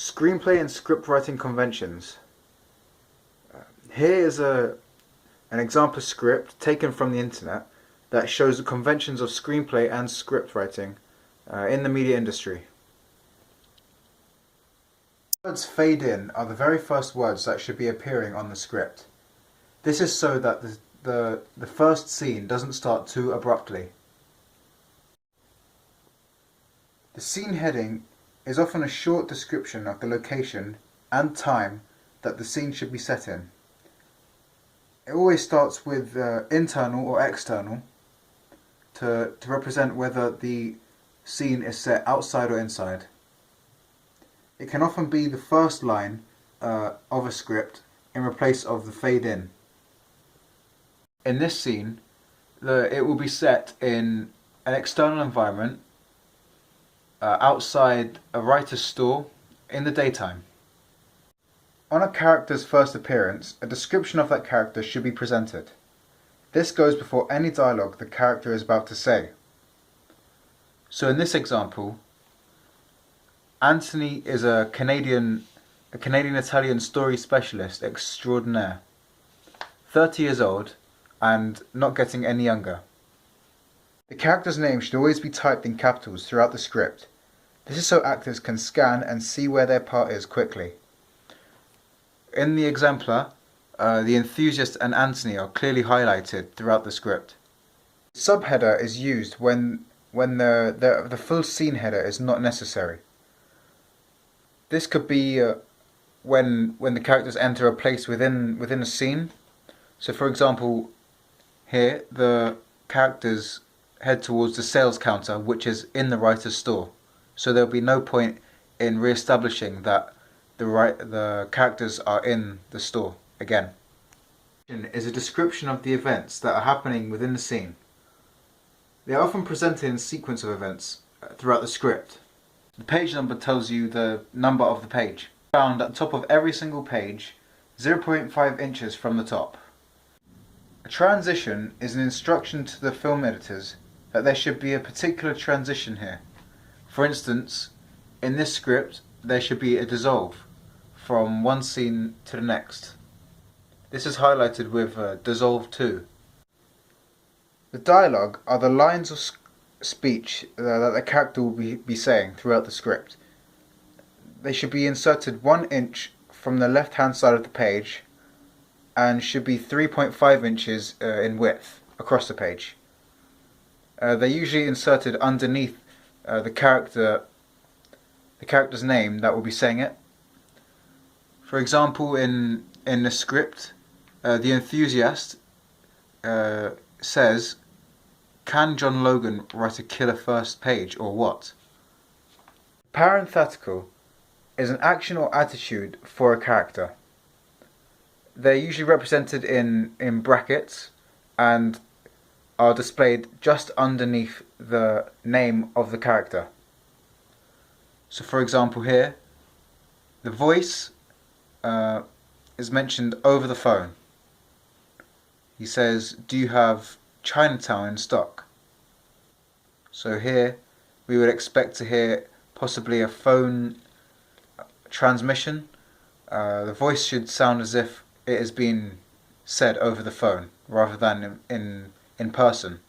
Screenplay and script writing conventions. Here is an example script taken from the internet that shows the conventions of screenplay and script writing in the media industry. Words fade in are the very first words that should be appearing on the script. This is so that the first scene doesn't start too abruptly. The scene heading is often a short description of the location and time that the scene should be set in. It always starts with internal or external to represent whether the scene is set outside or inside. It can often be the first line of a script in place of the fade in. In this scene, it will be set in an external environment outside a writer's store in the daytime. On a character's first appearance, a description of that character should be presented. This goes before any dialogue the character is about to say. So in this example, Anthony is a Canadian-Italian story specialist extraordinaire, 30 years old and not getting any younger. The character's name should always be typed in capitals throughout the script. This is so actors can scan and see where their part is quickly. In the exemplar, the enthusiast and Anthony are clearly highlighted throughout the script. Subheader is used when the full scene header is not necessary. This could be when the characters enter a place within a scene. So for example, here the characters head towards the sales counter, which is in the writer's store. So there'll be no point in re-establishing that the characters are in the store again. Is a description of the events that are happening within the scene. They are often presented in a sequence of events throughout the script. The page number tells you the number of the page. Found at the top of every single page, 0.5 inches from the top. A transition is an instruction to the film editors that there should be a particular transition here. For instance, in this script, there should be a dissolve from one scene to the next. This is highlighted with dissolve 2. The dialogue are the lines of speech that the character will be saying throughout the script. They should be inserted 1 inch from the left hand side of the page and should be 3.5 inches in width across the page. They're usually inserted underneath the character's name that will be saying it. For example, in the script, the enthusiast says, "Can John Logan write a killer first page or what?" Parenthetical is an action or attitude for a character. They're usually represented in brackets and are displayed just underneath the name of the character. So for example here, the voice is mentioned over the phone. He says, "Do you have Chinatown in stock?" So here we would expect to hear possibly a phone transmission. The voice should sound as if it is being said over the phone rather than in person.